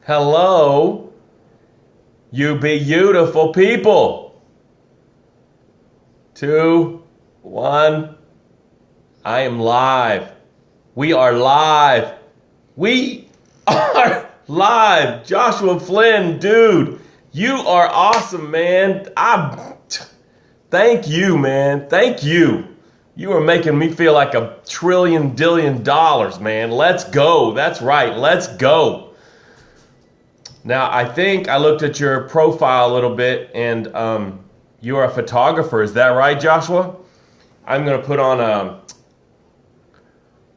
Hello, you beautiful people. 2, 1. I am live. We are live. We are live. Joshua Flynn, dude, you are awesome, man. Thank you, man. Thank you. You are making me feel like $1 trillion dollars, man. Let's go. That's right. Let's go. Now, I think I looked at your profile a little bit, and you're a photographer. Is that right, Joshua? I'm going to put on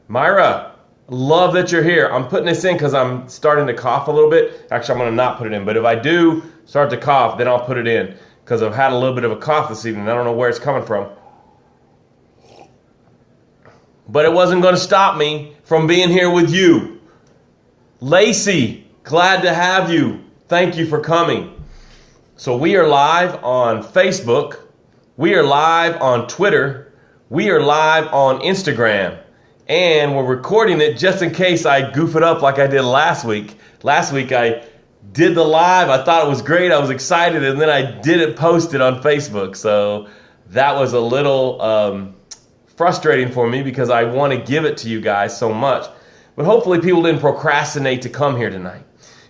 Myra, love that you're here. I'm putting this in because I'm starting to cough a little bit. Actually, I'm going to not put it in. But if I do start to cough, then I'll put it in because I've had a little bit of a cough this evening. I don't know where it's coming from. But it wasn't going to stop me from being here with you. Lacey, glad to have you. Thank you for coming. So we are live on Facebook. We are live on Twitter. We are live on Instagram. And we're recording it just in case I goof it up like I did last week. Last week I did the live. I thought it was great. I was excited. And then I didn't post it on Facebook. So that was a little frustrating for me because I want to give it to you guys so much. But hopefully people didn't procrastinate to come here tonight.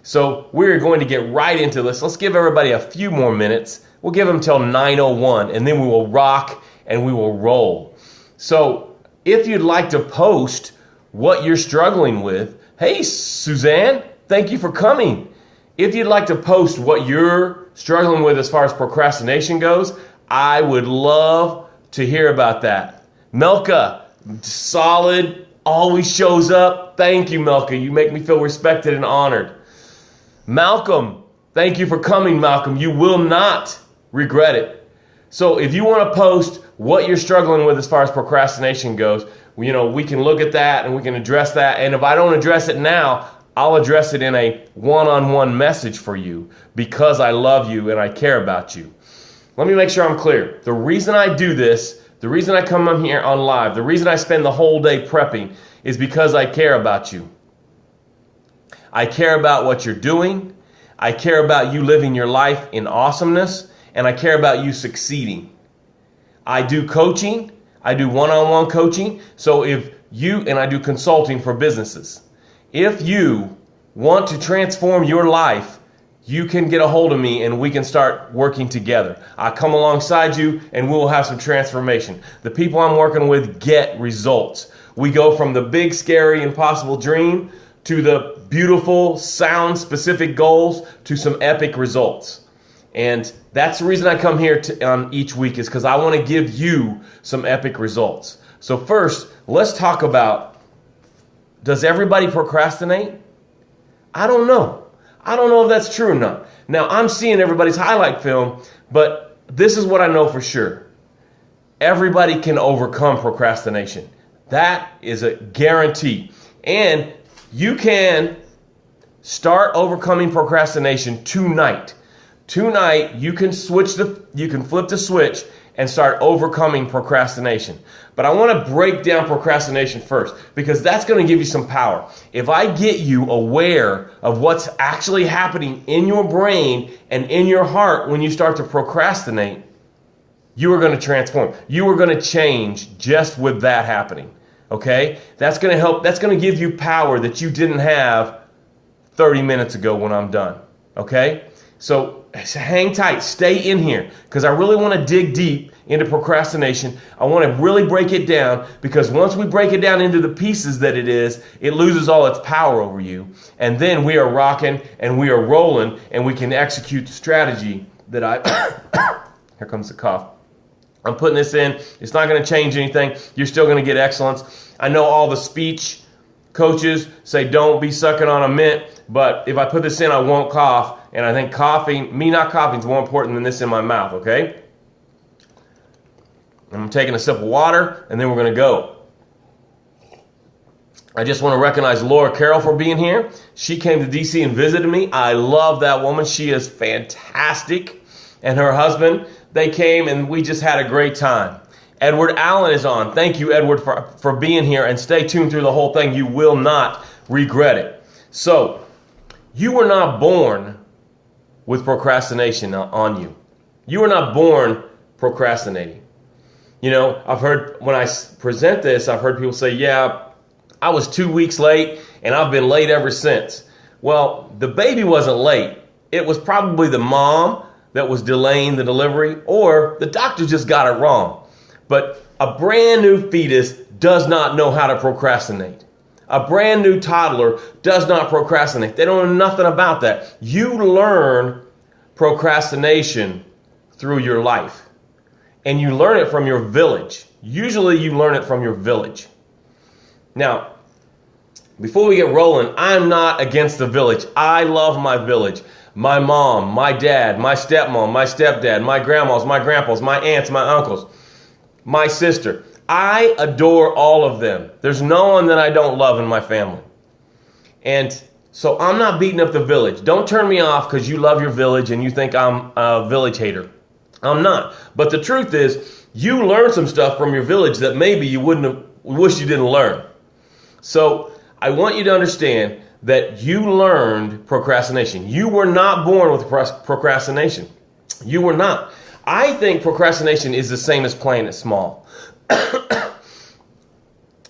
So we're going to get right into this. Let's give everybody a few more minutes. We'll give them till 9:01, and then we will rock and we will roll. So if you'd like to post what you're struggling with, hey, Suzanne, thank you for coming. If you'd like to post what you're struggling with as far as procrastination goes, I would love to hear about that. Melka, solid, always shows up. Thank you, Melka. You make me feel respected and honored. Malcolm, thank you for coming, Malcolm. You will not regret it. So if you want to post what you're struggling with as far as procrastination goes, we can look at that and we can address that. And if I don't address it now, I'll address it in a one-on-one message for you because I love you and I care about you. Let me make sure I'm clear. The reason I do this, the reason I come on here on live, the reason I spend the whole day prepping is because I care about you. I care about what you're doing. I care about you living your life in awesomeness, and I care about you succeeding. I do coaching. I do one-on-one coaching. So and I do consulting for businesses. If you want to transform your life, you can get a hold of me and we can start working together. I come alongside you and we will have some transformation. The people I'm working with get results. We go from the big, scary, impossible dream to the beautiful, sound-specific goals to some epic results. And that's the reason I come here on each week is because I want to give you some epic results. So first, let's talk about, does everybody procrastinate? I don't know. I don't know if that's true or not. Now, I'm seeing everybody's highlight film, but this is what I know for sure. Everybody can overcome procrastination. That is a guarantee. And you can start overcoming procrastination tonight. Tonight, you can flip the switch and start overcoming procrastination. But I want to break down procrastination first because that's going to give you some power. If I get you aware of what's actually happening in your brain and in your heart when you start to procrastinate, you are going to transform. You are going to change just with that happening. Okay? That's going to help. That's going to give you power that you didn't have 30 minutes ago when I'm done. Okay? So hang tight. Stay in here because I really want to dig deep into procrastination. I want to really break it down because once we break it down into the pieces that it is, it loses all its power over you. And then we are rocking and we are rolling and we can execute the strategy that here comes the cough. I'm putting this in. It's not going to change anything. You're still going to get excellence. I know all the speech coaches say don't be sucking on a mint, but if I put this in, I won't cough. And I think me not coughing is more important than this in my mouth, okay? I'm taking a sip of water, and then we're going to go. I just want to recognize Laura Carroll for being here. She came to DC and visited me. I love that woman. She is fantastic. And her husband, they came and we just had a great time. Edward Allen is on. Thank you, Edward, for being here. And stay tuned through the whole thing. You will not regret it. So, You were not born with procrastination on you. You were not born procrastinating. You know, I've heard when I present this, I've heard people say, yeah, I was 2 weeks late and I've been late ever since. Well, the baby wasn't late. It was probably the mom that was delaying the delivery, or the doctor just got it wrong. But a brand new fetus does not know how to procrastinate. A brand new toddler does not procrastinate. They don't know nothing about that. You learn procrastination through your life. And you learn it from your village. Usually you learn it from your village. Now, before we get rolling, I'm not against the village. I love my village. My mom, my dad, my stepmom, my stepdad, my grandmas, my grandpas, my aunts, my uncles, my sister. I adore all of them. There's no one that I don't love in my family. And so I'm not beating up the village. Don't turn me off because you love your village and you think I'm a village hater. I'm not. But the truth is, you learn some stuff from your village that maybe you wish you didn't learn. So I want you to understand that you learned procrastination. You were not born with procrastination. You were not. I think procrastination is the same as playing it small.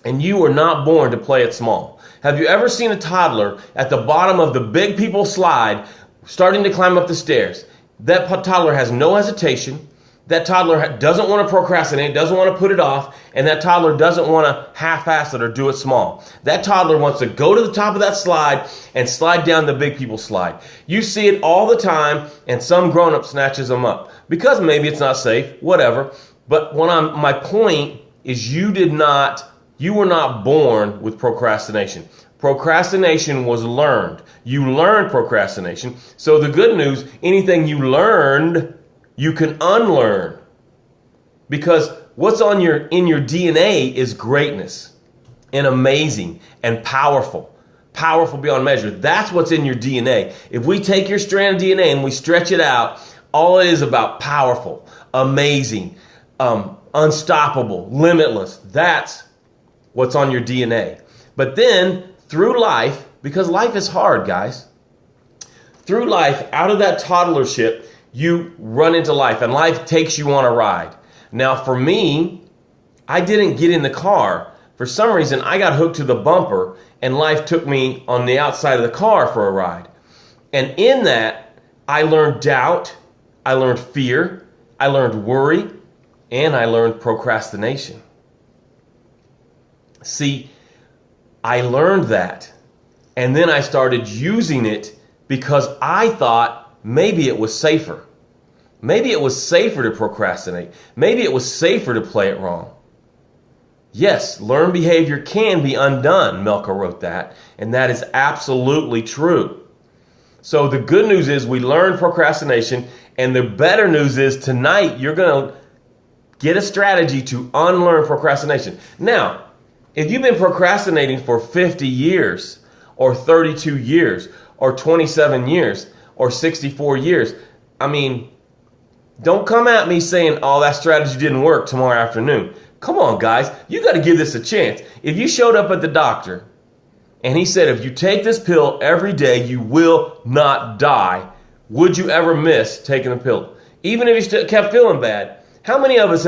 And you were not born to play it small. Have you ever seen a toddler at the bottom of the big people slide starting to climb up the stairs? That toddler has no hesitation. That toddler doesn't want to procrastinate, doesn't want to put it off, and that toddler doesn't want to half-ass it or do it small. That toddler wants to go to the top of that slide and slide down the big people slide. You see it all the time, and some grown-up snatches them up because maybe it's not safe, whatever. But my point is you were not born with procrastination. Procrastination was learned. You learned procrastination. So the good news, anything you learned, you can unlearn. Because what's in your DNA is greatness and amazing and powerful. Powerful beyond measure. That's what's in your DNA. If we take your strand of DNA and we stretch it out, all it is about powerful, amazing, unstoppable, limitless. That's what's on your DNA. But then through life, because life is hard, guys, through life, out of that toddlership, you run into life and life takes you on a ride. Now, for me, I didn't get in the car. For some reason, I got hooked to the bumper and life took me on the outside of the car for a ride. And in that, I learned doubt, I learned fear, I learned worry, and I learned procrastination. See, I learned that, and then I started using it because I thought maybe it was safer. Maybe it was safer to procrastinate. Maybe it was safer to play it wrong. Yes, learned behavior can be undone, Melka wrote that, and that is absolutely true. So the good news is we learned procrastination, and the better news is tonight you're going to get a strategy to unlearn procrastination. Now, if you've been procrastinating for 50 years or 32 years or 27 years or 64 years, I mean, don't come at me saying, oh, that strategy didn't work tomorrow afternoon. Come on, guys. You got to give this a chance. If you showed up at the doctor and he said, if you take this pill every day, you will not die, would you ever miss taking the pill? Even if you still kept feeling bad, how many of us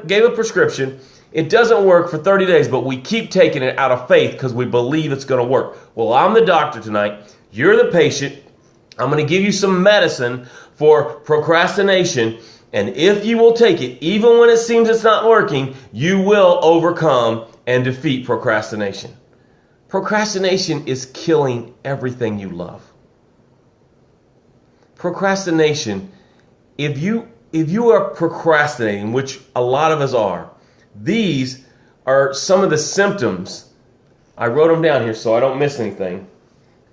gave a prescription? It doesn't work for 30 days, but we keep taking it out of faith because we believe it's going to work. Well, I'm the doctor tonight. You're the patient. I'm going to give you some medicine for procrastination. And if you will take it, even when it seems it's not working, you will overcome and defeat procrastination. Procrastination is killing everything you love. Procrastination, if you are procrastinating, which a lot of us are, these are some of the symptoms. I wrote them down here so I don't miss anything.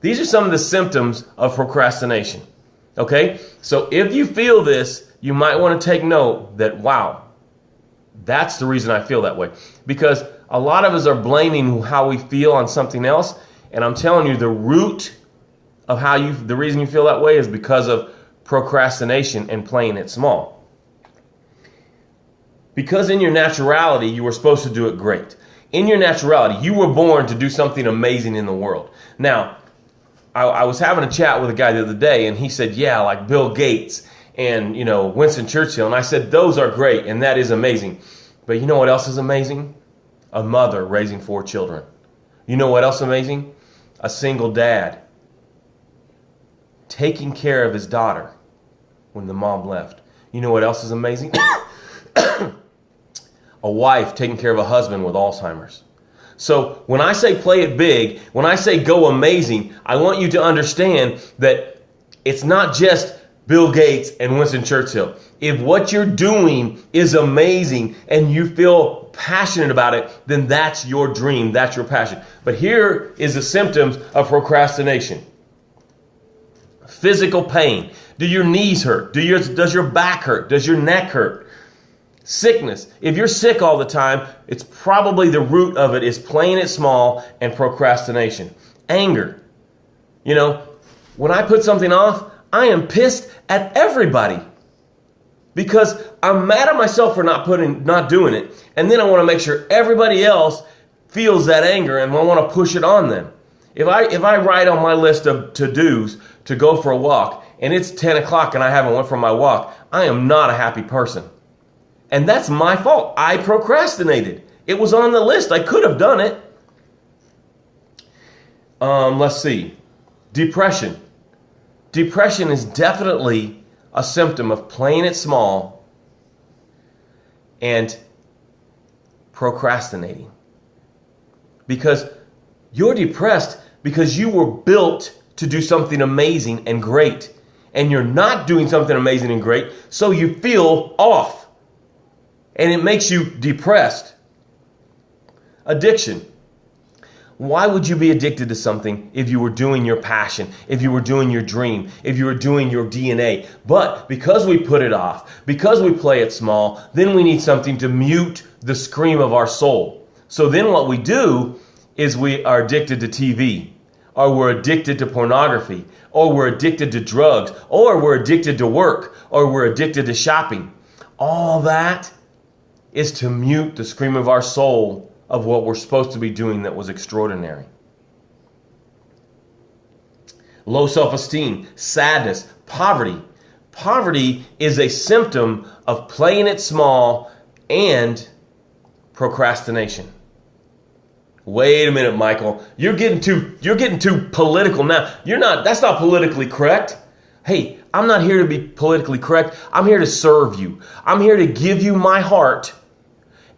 These are some of the symptoms of procrastination. Okay? So if you feel this, you might want to take note that, wow, that's the reason I feel that way. Because a lot of us are blaming how we feel on something else. And I'm telling you, the root of the reason you feel that way is because of procrastination and playing it small. Because in your naturality, you were supposed to do it great. In your naturality, you were born to do something amazing in the world. Now, I was having a chat with a guy the other day, and he said, yeah, like Bill Gates and, Winston Churchill. And I said, those are great, and that is amazing. But you know what else is amazing? A mother raising 4 children. You know what else is amazing? A single dad taking care of his daughter when the mom left. You know what else is amazing? A wife taking care of a husband with Alzheimer's. So when I say play it big, when I say go amazing, I want you to understand that it's not just Bill Gates and Winston Churchill. If what you're doing is amazing and you feel passionate about it, then that's your dream, that's your passion. But here is the symptoms of procrastination. Physical pain. Do your knees hurt? Does your back hurt? Does your neck hurt? Sickness. If you're sick all the time, it's probably the root of it is playing it small and procrastination. Anger. When I put something off, I am pissed at everybody because I'm mad at myself for not doing it. And then I want to make sure everybody else feels that anger and I want to push it on them. If I write on my list of to-dos to go for a walk and it's 10 o'clock and I haven't went for my walk, I am not a happy person. And that's my fault. I procrastinated. It was on the list. I could have done it. Let's see. Depression. Depression is definitely a symptom of playing it small and procrastinating. Because you're depressed because you were built to do something amazing and great. And you're not doing something amazing and great, so you feel off. And it makes you depressed. Addiction. Why would you be addicted to something if you were doing your passion, if you were doing your dream, if you were doing your DNA? But because we put it off, because we play it small, then we need something to mute the scream of our soul. So then what we do is we are addicted to TV, or we're addicted to pornography, or we're addicted to drugs, or we're addicted to work, or we're addicted to shopping. All that is to mute the scream of our soul of what we're supposed to be doing that was extraordinary. Low self-esteem, sadness, poverty. Poverty is a symptom of playing it small and procrastination. Wait a minute, Michael. You're getting too political now. That's not politically correct. Hey, I'm not here to be politically correct. I'm here to serve you. I'm here to give you my heart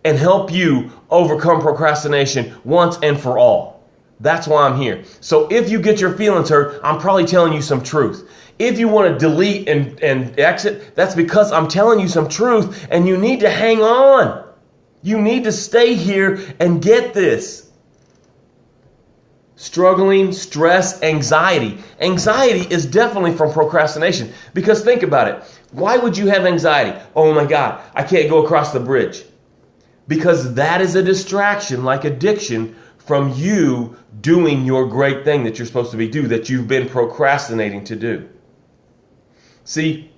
and help you overcome procrastination once and for all. That's why I'm here. So if you get your feelings hurt, I'm probably telling you some truth. If you want to delete and exit, that's because I'm telling you some truth and you need to hang on. You need to stay here and get this. Struggling, stress, anxiety. Anxiety is definitely from procrastination because think about it. Why would you have anxiety? Oh my God, I can't go across the bridge. Because that is a distraction like addiction from you doing your great thing that you're supposed to be doing, that you've been procrastinating to do. See,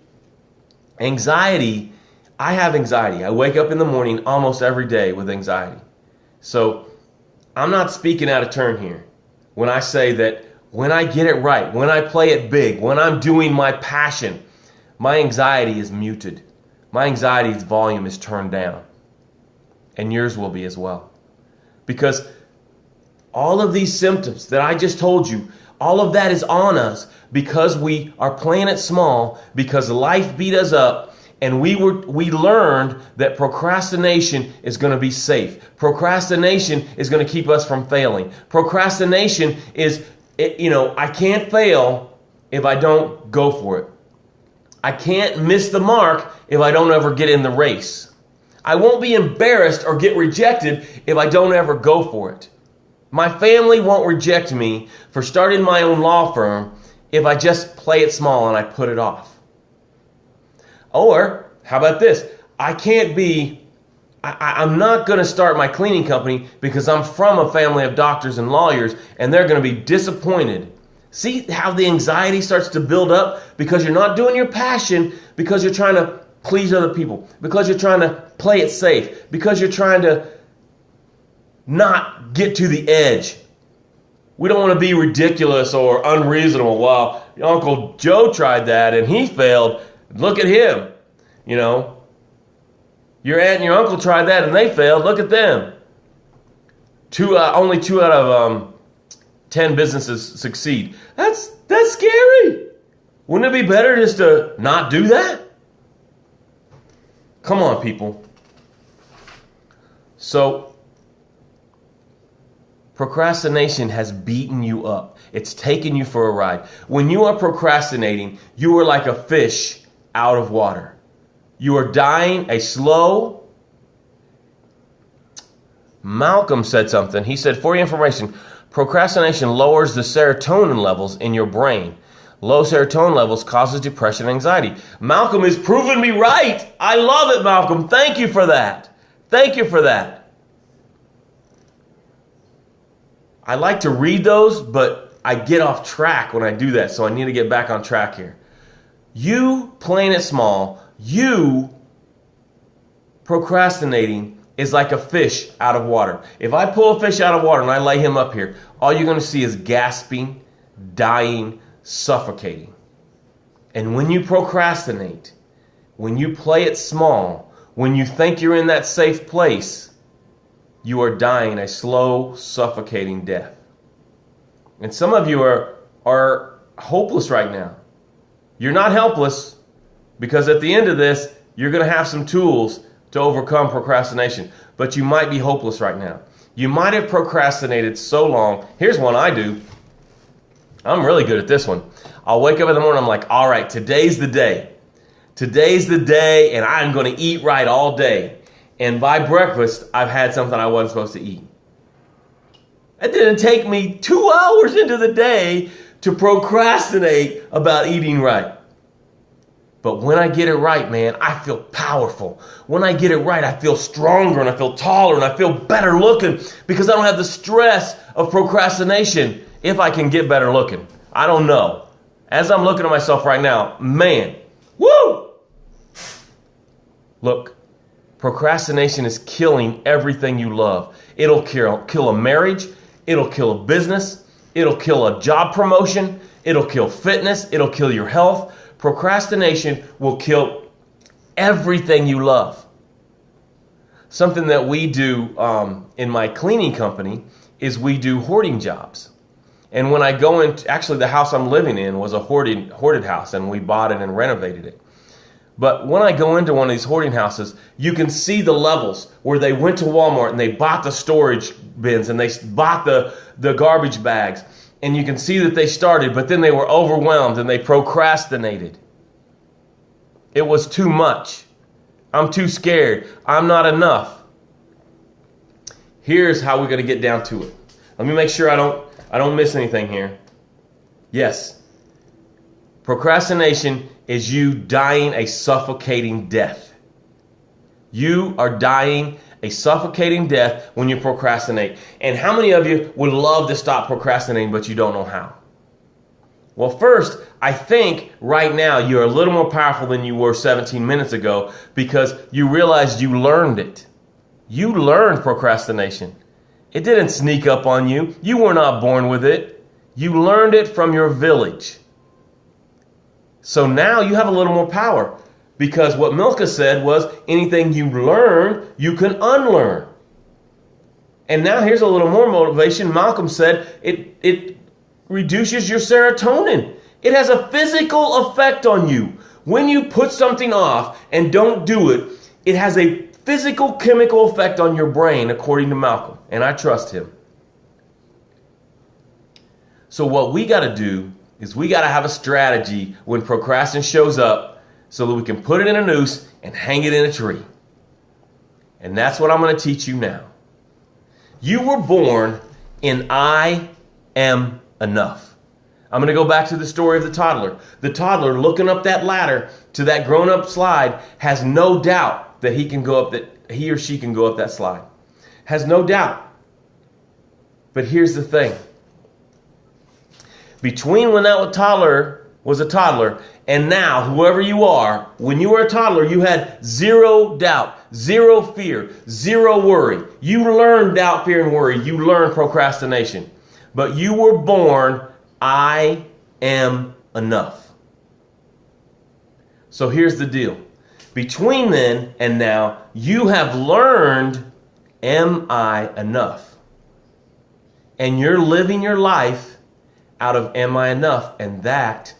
anxiety, I have anxiety. I wake up in the morning almost every day with anxiety. So I'm not speaking out of turn here when I say that when I get it right, when I play it big, when I'm doing my passion, my anxiety is muted. My anxiety's volume is turned down. And yours will be as well. Because all of these symptoms that I just told you, all of that is on us because we are playing it small, because life beat us up, and we learned that procrastination is going to be safe. Procrastination is going to keep us from failing. Procrastination is, I can't fail if I don't go for it. I can't miss the mark if I don't ever get in the race. I won't be embarrassed or get rejected if I don't ever go for it. My family won't reject me for starting my own law firm if I just play it small and I put it off. Or, how about this? I'm not going to start my cleaning company because I'm from a family of doctors and lawyers and they're going to be disappointed. See how the anxiety starts to build up because you're not doing your passion, because you're trying to please other people, because you're trying to play it safe, because you're trying to not get to the edge. We don't want to be ridiculous or unreasonable. Well, Uncle Joe tried that and he failed. Look at him. You know, your aunt and your uncle tried that and they failed. Look at them. Only 2 out of 10 businesses succeed. That's scary. Wouldn't it be better just to not do that? Come on, people. So, procrastination has beaten you up. It's taken you for a ride. When you are procrastinating, you are like a fish out of water. You are dying a slow. Malcolm said something. He said, for your information, procrastination lowers the serotonin levels in your brain. Low serotonin levels causes depression and anxiety. Malcolm is proving me right. I love it, Malcolm. Thank you for that. Thank you for that. I like to read those, but I get off track when I do that, so I need to get back on track here. You playing it small, you procrastinating is like a fish out of water. If I pull a fish out of water and I lay him up here, all you're going to see is gasping, dying, suffocating. And when you procrastinate, when you play it small, when you think you're in that safe place, you are dying a slow, suffocating death. And some of you are hopeless right now. You're not helpless, because at the end of this, you're going to have some tools to overcome procrastination. But you might be hopeless right now. You might have procrastinated so long. Here's one I do. I'm really good at this one. I'll wake up in the morning, I'm like, all right, today's the day. Today's the day, and I'm going to eat right all day. And by breakfast, I've had something I wasn't supposed to eat. It didn't take me 2 hours into the day to procrastinate about eating right. But when I get it right, man, I feel powerful. When I get it right, I feel stronger and I feel taller and I feel better looking because I don't have the stress of procrastination if I can get better looking. I don't know. As I'm looking at myself right now, man, woo! Look, procrastination is killing everything you love. It'll kill a marriage. It'll kill a business. It'll kill a job promotion. It'll kill fitness. It'll kill your health. Procrastination will kill everything you love. Something that we do in my cleaning company is we do hoarding jobs. And when I go in, actually the house I'm living in was a hoarded house, and we bought it and renovated it. But when I go into one of these hoarding houses, you can see the levels where they went to Walmart and they bought the storage bins and they bought the garbage bags. And you can see that they started, but then they were overwhelmed and they procrastinated. It was too much. I'm too scared. I'm not enough. Here's how we're going to get down to it. Let me make sure I don't miss anything here. Yes. Procrastination is you dying a suffocating death. You are dying a suffocating death when you procrastinate. And how many of you would love to stop procrastinating, but you don't know how? Well, first, I think right now you're a little more powerful than you were 17 minutes ago because you realized you learned it. You learned procrastination. It didn't sneak up on you. You were not born with it. You learned it from your village. So now you have a little more power. Because what Milka said was, anything you learn, you can unlearn. And now here's a little more motivation. Malcolm said it reduces your serotonin. It has a physical effect on you. When you put something off and don't do it, it has a physical chemical effect on your brain, according to Malcolm. And I trust him. So what we got to do is we got to have a strategy when procrastination shows up, so that we can put it in a noose and hang it in a tree. And that's what I'm going to teach you now. You were born in I am enough. I'm going to go back to the story of the toddler. The toddler looking up that ladder to that grown-up slide has no doubt that he or she can go up that slide. Has no doubt. But here's the thing. Between when that toddler was a toddler and now, whoever you are, when you were a toddler, you had zero doubt, zero fear, zero worry. You learned doubt, fear, and worry. You learned procrastination. but you were born, I am enough. So here's the deal. Between then and now, you have learned, am I enough? And you're living your life out of am I enough? And that,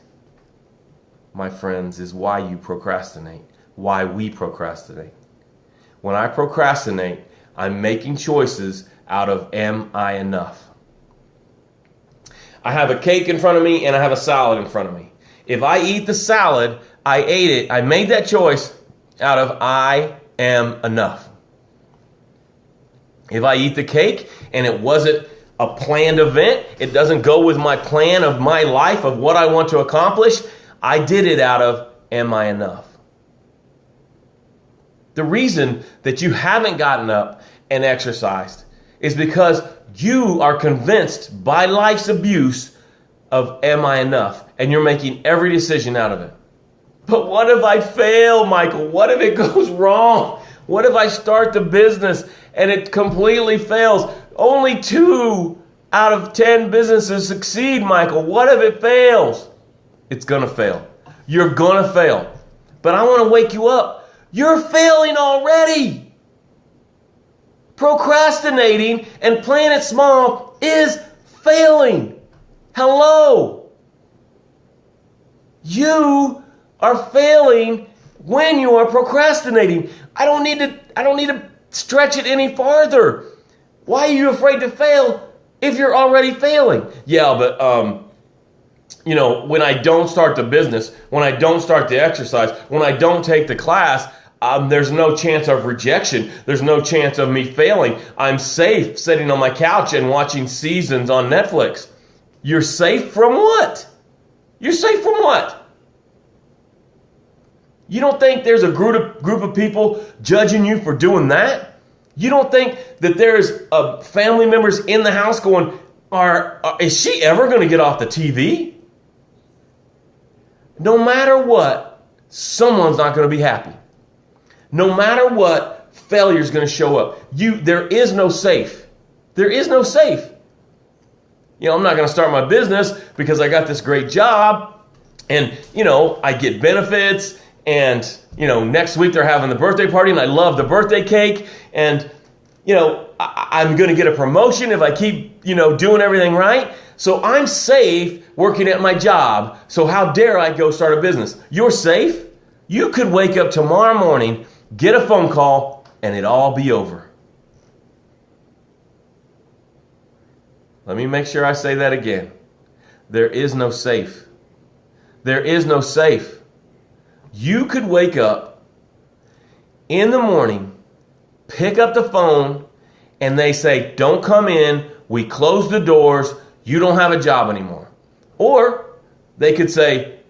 my friends, is why you procrastinate, why we procrastinate. When I procrastinate, I'm making choices out of am I enough? I have a cake in front of me and I have a salad in front of me. If I eat the salad, I ate it, I made that choice out of I am enough. If I eat the cake and it wasn't a planned event, it doesn't go with my plan of my life, of what I want to accomplish, I did it out of am I enough? The reason that you haven't gotten up and exercised is because you are convinced by life's abuse of am I enough? And you're making every decision out of it. But what if I fail, Michael? What if it goes wrong? What if I start the business and it completely fails? Only 2 out of 10 businesses succeed, Michael. What if it fails? It's going to fail. You're going to fail. But I want to wake you up. You're failing already. Procrastinating and playing it small is failing. Hello. You are failing when you are procrastinating. I don't need to stretch it any farther. Why are you afraid to fail if you're already failing? Yeah, but when I don't start the business, when I don't start the exercise, when I don't take the class, there's no chance of rejection. There's no chance of me failing. I'm safe sitting on my couch and watching seasons on Netflix. You're safe from what? You're safe from what? You don't think there's a group of people judging you for doing that? You don't think that there's family members in the house going, is she ever going to get off the TV? No matter what, someone's not going to be happy. No matter what, failure is going to show up. There is no safe. There is no safe. I'm not going to start my business because I got this great job and, I get benefits and, next week they're having the birthday party and I love the birthday cake and, I'm going to get a promotion if I keep, doing everything right. So I'm safe working at my job. So how dare I go start a business? You're safe. You could wake up tomorrow morning, get a phone call, and it'd all be over. Let me make sure I say that again. There is no safe. There is no safe. You could wake up in the morning, pick up the phone, and they say, don't come in, we close the doors, you don't have a job anymore. Or they could say,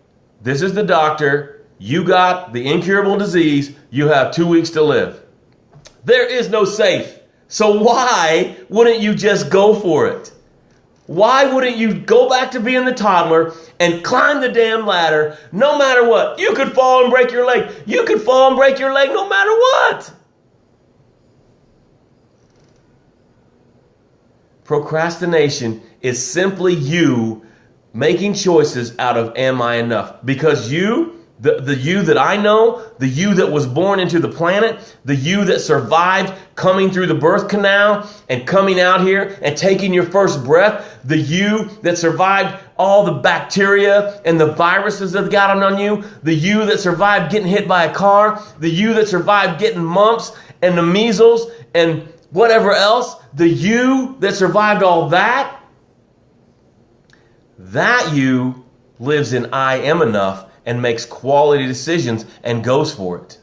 this is the doctor, you got the incurable disease, you have 2 weeks to live. There is no safe. So why wouldn't you just go for it? Why wouldn't you go back to being the toddler and climb the damn ladder no matter what? You could fall and break your leg. You could fall and break your leg no matter what. Procrastination is simply you making choices out of am I enough? Because you, the you that I know, the you that was born into the planet, the you that survived coming through the birth canal and coming out here and taking your first breath, the you that survived all the bacteria and the viruses that got on you, the you that survived getting hit by a car, the you that survived getting mumps and the measles and whatever else, the you that survived all that you lives in I am enough and makes quality decisions and goes for it.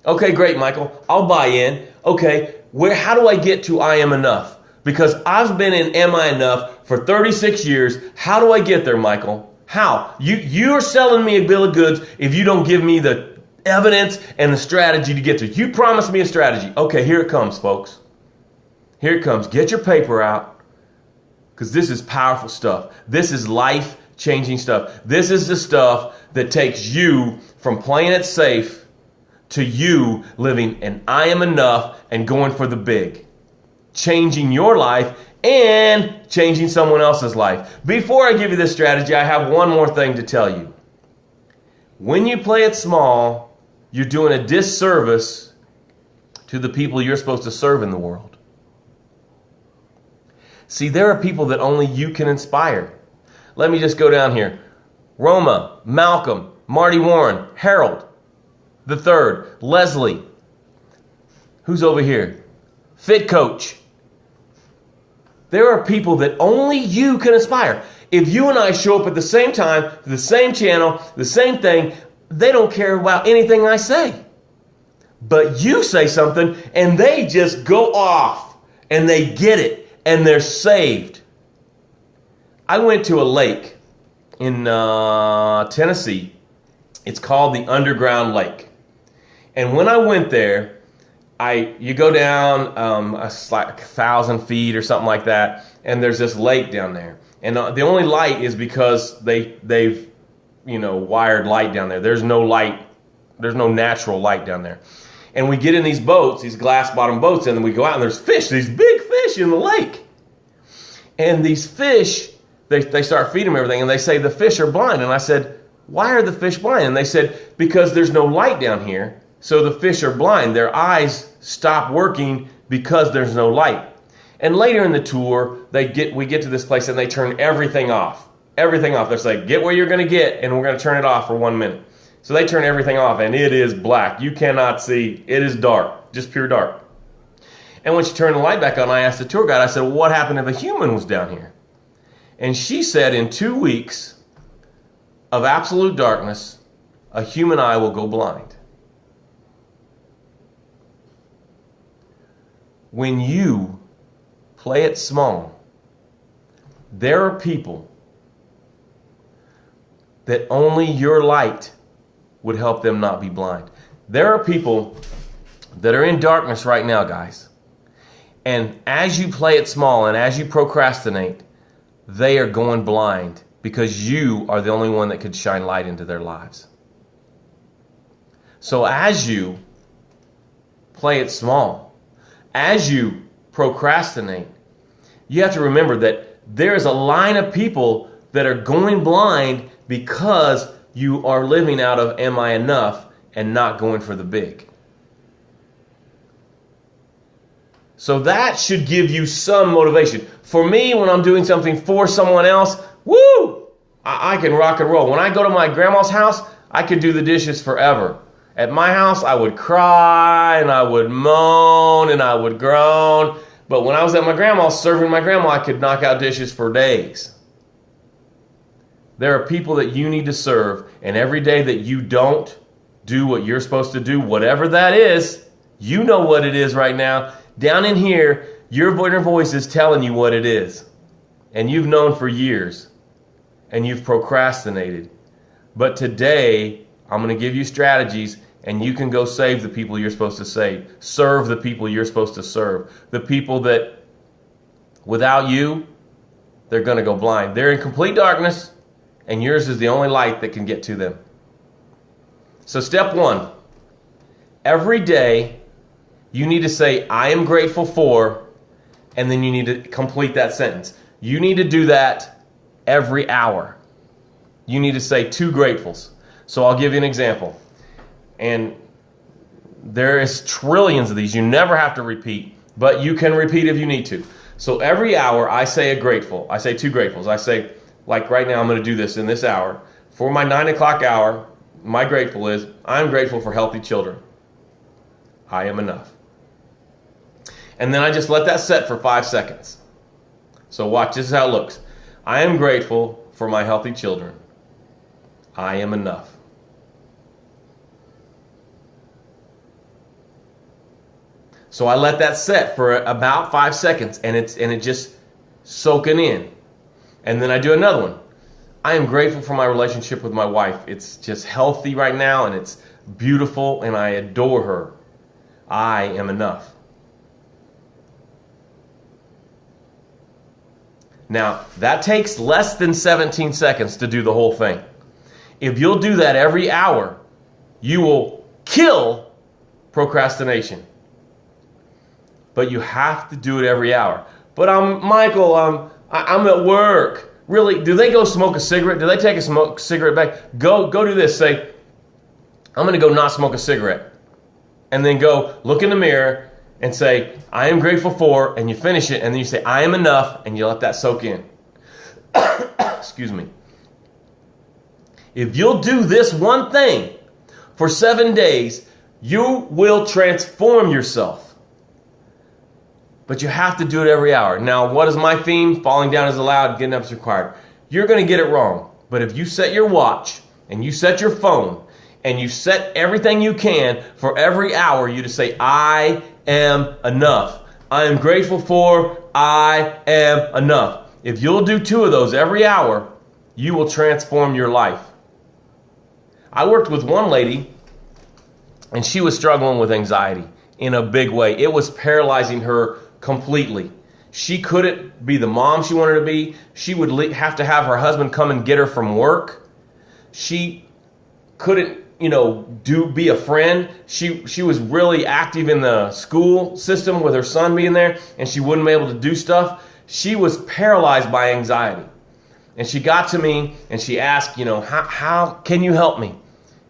Okay, great, Michael. I'll buy in. Okay, how do I get to I am enough? Because I've been in am I enough for 36 years. How do I get there, Michael? How? You're selling me a bill of goods if you don't give me the evidence and the strategy to get to it. You promised me a strategy. Okay, here it comes, folks. Here it comes. Get your paper out because this is powerful stuff. This is life-changing stuff. This is the stuff that takes you from playing it safe to you living an I am enough and going for the big. changing your life and changing someone else's life. Before I give you this strategy, I have one more thing to tell you. When you play it small, you're doing a disservice to the people you're supposed to serve in the world. See, there are people that only you can inspire. Let me just go down here. Roma, Malcolm, Marty Warren, Harold the Third, Leslie. Who's over here? Fit Coach. There are people that only you can inspire. If you and I show up at the same time, the same channel, the same thing, they don't care about anything I say. But you say something and they just go off and they get it and they're saved. I went to a lake in Tennessee. It's called the Underground Lake. And when I went there, you go down it's like 1,000 feet or something like that, and there's this lake down there. And the only light is because they've wired light down there. There's no light. There's no natural light down there. And we get in these boats, these glass bottom boats, and then we go out and there's fish, these big fish in the lake. And these fish, they start feeding them everything, and they say the fish are blind. And I said, why are the fish blind? And they said, because there's no light down here, so the fish are blind. Their eyes stop working because there's no light. And later in the tour, we get to this place and they turn everything off. Everything off. They say, get what you're going to get, and we're going to turn it off for 1 minute. So they turn everything off, and it is black. You cannot see. It is dark, just pure dark. And when she turned the light back on, I asked the tour guide, I said, well, what happened if a human was down here? And she said, in 2 weeks of absolute darkness, a human eye will go blind. When you play it small, there are people that only your light would help them not be blind. There are people that are in darkness right now, guys. And as you play it small and as you procrastinate, they are going blind because you are the only one that could shine light into their lives. So as you play it small, as you procrastinate, you have to remember that there is a line of people that are going blind because you are living out of am I enough and not going for the big. So that should give you some motivation. For me, when I'm doing something for someone else, woo, I can rock and roll. When I go to my grandma's house, I could do the dishes forever. At my house, I would cry and I would moan and I would groan. But when I was at my grandma's serving my grandma, I could knock out dishes for days. There are people that you need to serve, and every day that you don't do what you're supposed to do, whatever that is, you know what it is right now. Down in here, your inner voice is telling you what it is. And you've known for years, and you've procrastinated. But today, I'm going to give you strategies, and you can go save the people you're supposed to save. Serve the people you're supposed to serve. The people that, without you, they're going to go blind. They're in complete darkness, and yours is the only light that can get to them. So step one, every day you need to say, I am grateful for, and then you need to complete that sentence. You need to do that every hour. You need to say 2 gratefuls. So I'll give you an example. And there is trillions of these. You never have to repeat, but you can repeat if you need to. So every hour I say a grateful. I say 2 gratefuls. I say, like right now I'm going to do this in this hour. For my 9 o'clock hour, my grateful is, I'm grateful for healthy children. I am enough. And then I just let that set for 5 seconds. So watch, this is how it looks. I am grateful for my healthy children. I am enough. So I let that set for about 5 seconds, and it just soaking in. And then I do another one. I am grateful for my relationship with my wife. It's just healthy right now, and it's beautiful, and I adore her. I am enough. Now, that takes less than 17 seconds to do the whole thing. If you'll do that every hour, you will kill procrastination. but you have to do it every hour. But Michael, I'm at work. Really, do they go smoke a cigarette? Do they take a cigarette back? Go do this. Say, I'm going to go not smoke a cigarette. And then go look in the mirror and say, I am grateful for, and you finish it, and then you say, I am enough, and you let that soak in. Excuse me. If you'll do this one thing for 7 days, you will transform yourself. But you have to do it every hour. Now, what is my theme? Falling down is allowed, getting up is required. You're going to get it wrong. But if you set your watch and you set your phone and you set everything you can for every hour, you to say, I am enough. I am grateful for, I am enough. If you'll do 2 of those every hour, you will transform your life. I worked with one lady, and she was struggling with anxiety in a big way. It was paralyzing her completely. She couldn't be the mom she wanted to be. She would have to have her husband come and get her from work. She couldn't, be a friend. She was really active in the school system with her son being there, and she wouldn't be able to do stuff. She was paralyzed by anxiety. And she got to me and she asked, how can you help me?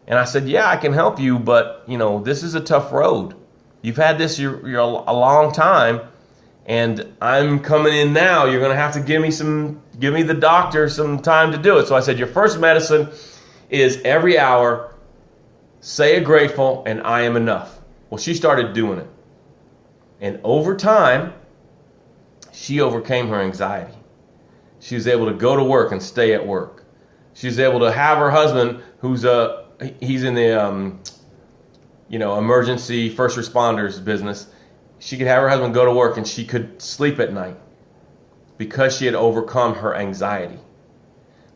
And I said, yeah, I can help you, but, this is a tough road. You've had this you're a long time, and I'm coming in now. You're going to have to give me the doctor some time to do it. So I said, your first medicine is every hour, say a grateful, and I am enough. Well, she started doing it. And over time, she overcame her anxiety. She was able to go to work and stay at work. She was able to have her husband, he's in the emergency first responders business. She could have her husband go to work and she could sleep at night because she had overcome her anxiety.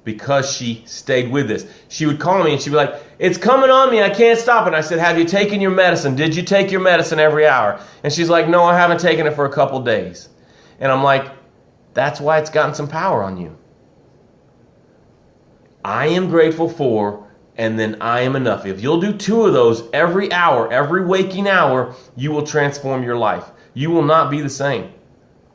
Because she stayed with this. She would call me and she'd be like, it's coming on me, I can't stop it. And I said, have you taken your medicine? Did you take your medicine every hour? And she's like, no, I haven't taken it for a couple days. And I'm like, that's why it's gotten some power on you. I am grateful for, and then I am enough. If you'll do 2 of those every hour, every waking hour, you will transform your life. You will not be the same.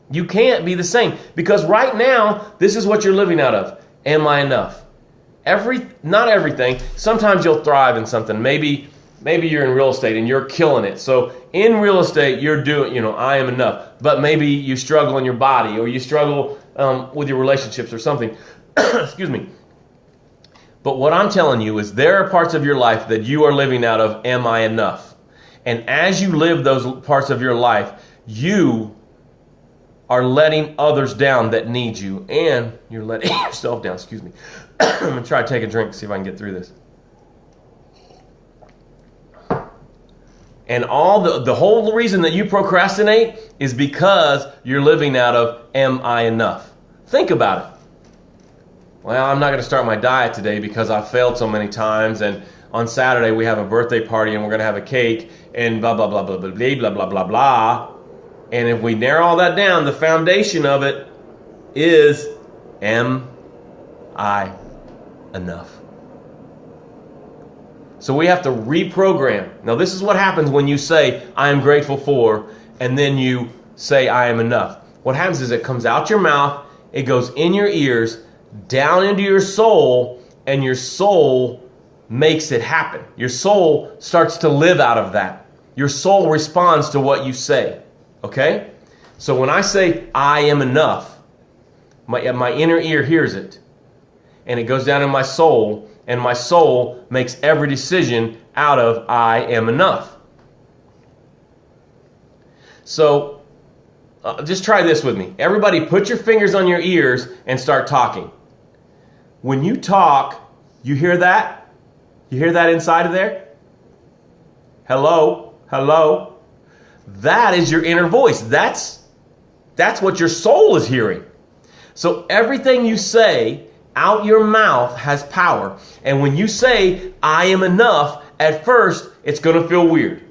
You can't be the same because right now, this is what you're living out of. Am I enough? Not everything. Sometimes you'll thrive in something. Maybe you're in real estate and you're killing it. So in real estate, you're doing, I am enough. But maybe you struggle in your body or you struggle with your relationships or something. Excuse me. But what I'm telling you is there are parts of your life that you are living out of, am I enough? And as you live those parts of your life, you are letting others down that need you. And you're letting yourself down. Excuse me. I'm going to try to take a drink, see if I can get through this. And all the whole reason that you procrastinate is because you're living out of, am I enough? Think about it. Well, I'm not going to start my diet today because I've failed so many times. And on Saturday we have a birthday party and we're going to have a cake and blah, blah, blah, blah, blah, blah, blah, blah, blah, blah. And if we narrow all that down, the foundation of it is, am I enough? So we have to reprogram. Now this is what happens when you say, I am grateful for, and then you say, I am enough. What happens is it comes out your mouth, it goes in your ears, down into your soul, and your soul makes it happen. Your soul starts to live out of that. Your soul responds to what you say. Okay? So when I say, I am enough, my inner ear hears it. And it goes down in my soul, and my soul makes every decision out of I am enough. So just try this with me. Everybody put your fingers on your ears and start talking. When you talk, you hear that? You hear that inside of there? Hello? Hello? That is your inner voice. That's what your soul is hearing. So everything you say out your mouth has power. And when you say, I am enough, at first, it's going to feel weird.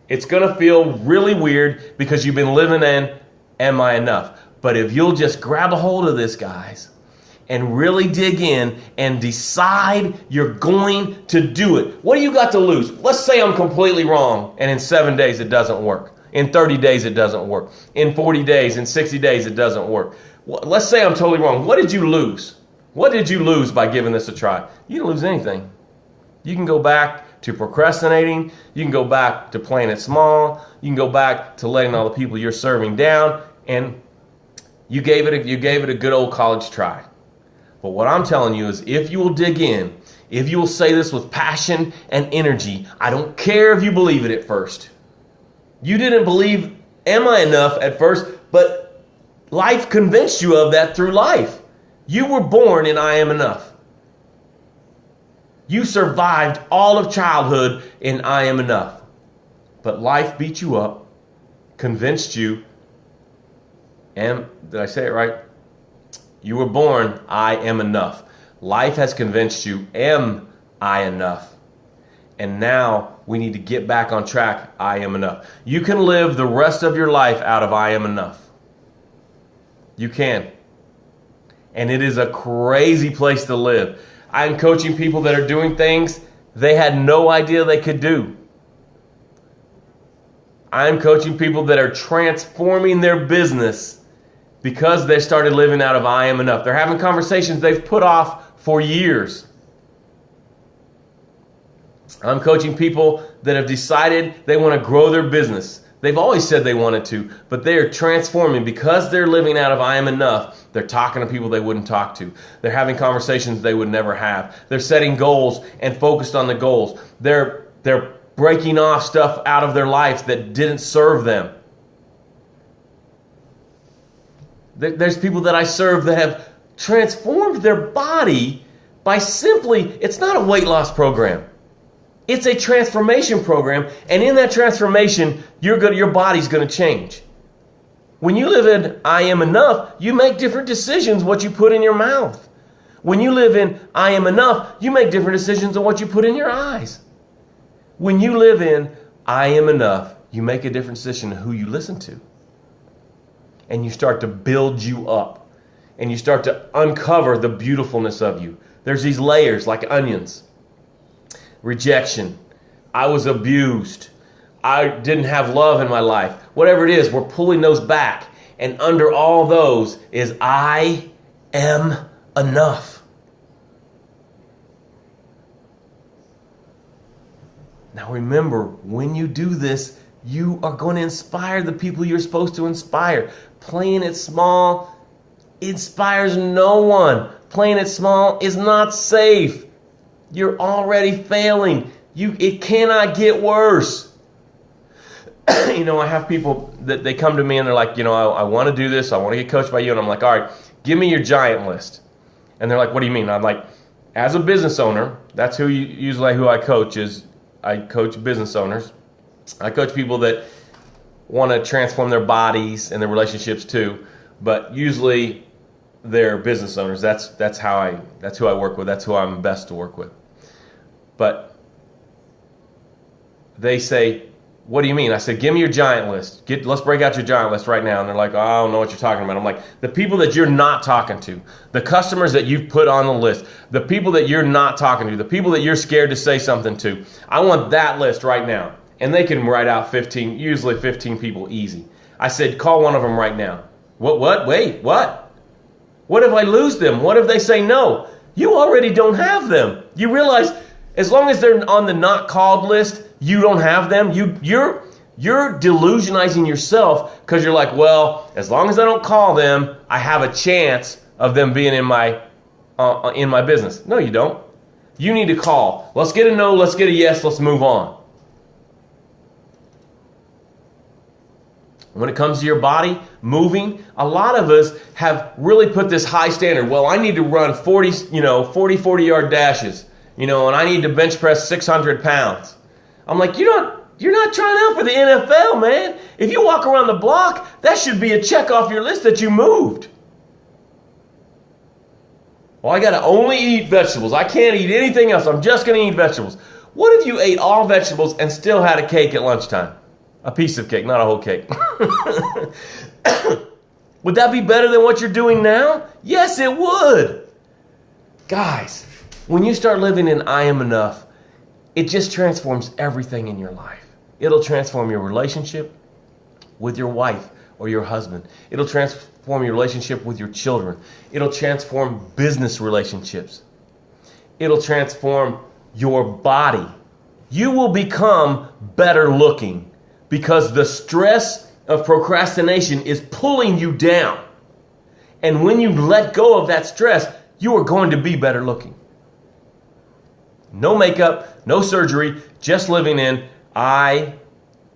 It's going to feel really weird because you've been living in, am I enough? But if you'll just grab a hold of this, guys, and really dig in and decide you're going to do it. What do you got to lose? Let's say I'm completely wrong and in 7 days it doesn't work. In 30 days, it doesn't work. In 40 days, in 60 days, it doesn't work. Let's say I'm totally wrong. What did you lose? What did you lose by giving this a try? You didn't lose anything. You can go back to procrastinating. You can go back to playing it small. You can go back to letting all the people you're serving down, and you gave it a good old college try. But what I'm telling you is, if you will dig in, if you will say this with passion and energy, I don't care if you believe it at first. You didn't believe, am I enough at first, but life convinced you of that through life. You were born in I am enough. You survived all of childhood in I am enough. But life beat you up, convinced you, and did I say it right? You were born, I am enough. Life has convinced you, am I enough? And now we need to get back on track, I am enough. You can live the rest of your life out of I am enough. You can. And it is a crazy place to live. I'm coaching people that are doing things they had no idea they could do. I'm coaching people that are transforming their business because they started living out of I am enough. They're having conversations they've put off for years. I'm coaching people that have decided they want to grow their business. They've always said they wanted to, but they are transforming because they're living out of I am enough. They're talking to people they wouldn't talk to. They're having conversations they would never have. They're setting goals and focused on the goals. They're breaking off stuff out of their life that didn't serve them. There's people that I serve that have transformed their body by simply, it's not a weight loss program. It's a transformation program, and in that transformation, your body's going to change. When you live in I am enough, you make different decisions what you put in your mouth. When you live in I am enough, you make different decisions on what you put in your eyes. When you live in I am enough, you make a different decision of who you listen to. And you start to build you up. And you start to uncover the beautifulness of you. There's these layers like onions. Rejection. I was abused. I didn't have love in my life. Whatever it is, we're pulling those back. And under all those is I am enough. Now remember, when you do this, you are going to inspire the people you're supposed to inspire. Playing it small inspires no one. Playing it small is not safe. You're already failing. It cannot get worse. I have people that they come to me and they're like, I want to do this. I want to get coached by you. And I'm like, all right, give me your giant list. And they're like, what do you mean? I'm like, as a business owner, that's usually who I coach is I coach business owners. I coach people that want to transform their bodies and their relationships too, but usually they're business owners. That's who I work with. That's who I'm best to work with. But they say, what do you mean? I said, give me your giant list. Let's break out your giant list right now. And they're like, oh, I don't know what you're talking about. I'm like, the people that you're not talking to, the customers that you've put on the list, the people that you're not talking to, the people that you're scared to say something to, I want that list right now. And they can write out 15, usually 15 people easy. I said, call one of them right now. What? Wait, what? What if I lose them? What if they say no? You already don't have them. You realize as long as they're on the not called list, you don't have them. You're delusionizing yourself because you're like, well, as long as I don't call them, I have a chance of them being in my business. No, you don't. You need to call. Let's get a no. Let's get a yes. Let's move on. When it comes to your body moving, a lot of us have really put this high standard. Well, I need to run 40-yard dashes, and I need to bench press 600 pounds. I'm like, you're not trying out for the NFL, man. If you walk around the block, that should be a check off your list that you moved. Well, I got to only eat vegetables. I can't eat anything else. I'm just going to eat vegetables. What if you ate all vegetables and still had a cake at lunchtime? A piece of cake, not a whole cake. Would that be better than what you're doing now? Yes, it would. Guys, when you start living in I am enough, it just transforms everything in your life. It'll transform your relationship. with your wife or your husband. It'll transform your relationship with your children. It'll transform business relationships. It'll transform your body. You will become better looking because the stress of procrastination is pulling you down. And when you let go of that stress, you are going to be better looking. No makeup, no surgery, just living in I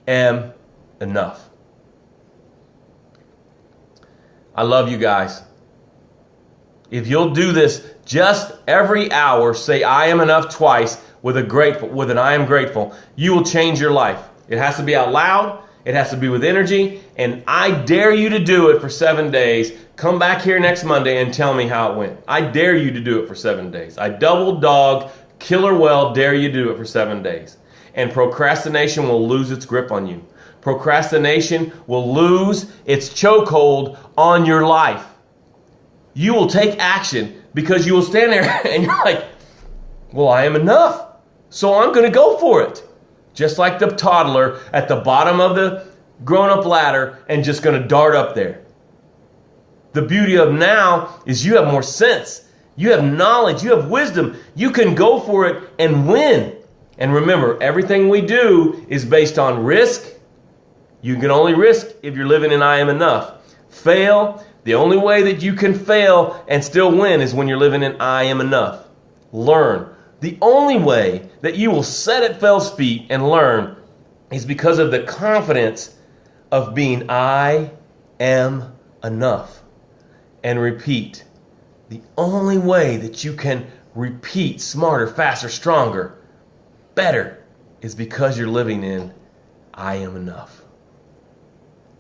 am enough. I love you guys. If you'll do this just every hour, say I am enough twice with an I am grateful, you will change your life. It has to be out loud. It has to be with energy. And I dare you to do it for 7 days. Come back here next Monday and tell me how it went. I dare you to do it for 7 days. I double dog, killer well, dare you to do it for 7 days. And procrastination will lose its grip on you. Procrastination will lose its chokehold on your life. You will take action because you will stand there and you're like, well, I am enough, so I'm going to go for it. Just like the toddler at the bottom of the grown-up ladder and just going to dart up there. The beauty of now is you have more sense. You have knowledge. You have wisdom. You can go for it and win. And remember, everything we do is based on risk. You can only risk if you're living in I am enough. Fail. The only way that you can fail and still win is when you're living in I am enough. Learn. The only way that you will set at Phil's feet and learn is because of the confidence of being I am enough. And repeat. The only way that you can repeat smarter, faster, stronger, better is because you're living in I am enough.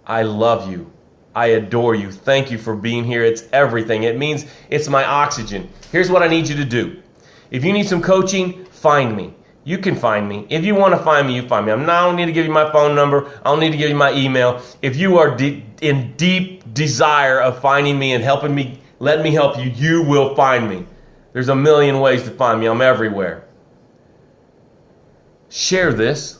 I love you. I adore you. Thank you for being here. It's everything. It means it's my oxygen. Here's what I need you to do. If you need some coaching, find me. You can find me. If you want to find me, you find me. I don't need to give you my phone number. I don't need to give you my email. If you are in deep desire of finding me and helping me, let me help you, you will find me. There's a million ways to find me. I'm everywhere. Share this.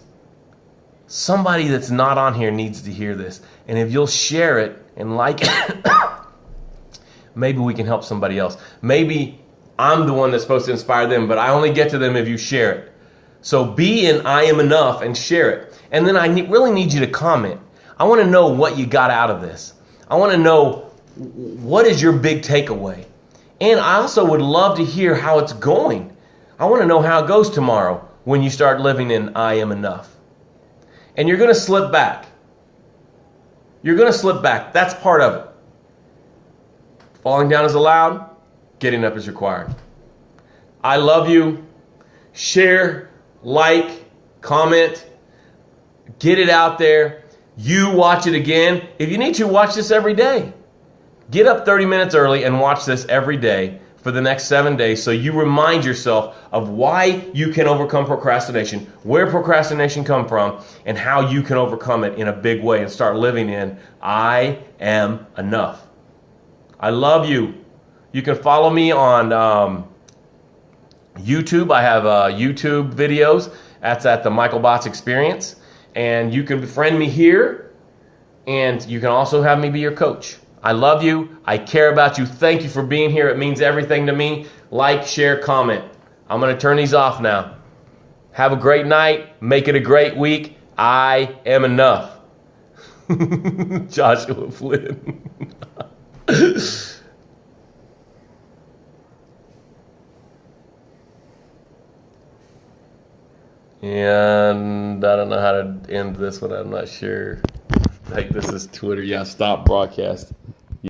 Somebody that's not on here needs to hear this. And if you'll share it and like it, maybe we can help somebody else. Maybe I'm the one that's supposed to inspire them, but I only get to them if you share it. So be in I am enough and share it. And then I really need you to comment. I want to know what you got out of this. I want to know what is your big takeaway. And I also would love to hear how it's going. I want to know how it goes tomorrow when you start living in I am enough. And you're going to slip back. You're going to slip back. That's part of it. Falling down is allowed. Getting up is required. I love you. Share, like, comment. Get it out there. You watch it again. If you need to, watch this every day. Get up 30 minutes early and watch this every day for the next 7 days so you remind yourself of why you can overcome procrastination, where procrastination comes from, and how you can overcome it in a big way and start living in I am enough. I love you. You can follow me on YouTube. I have YouTube videos. That's at the Michael Botts Experience. And you can befriend me here. And you can also have me be your coach. I love you. I care about you. Thank you for being here. It means everything to me. Like, share, comment. I'm going to turn these off now. Have a great night. Make it a great week. I am enough. Joshua Flynn. And I don't know how to end this one. I'm not sure. I think this is Twitter. Yeah, stop broadcast.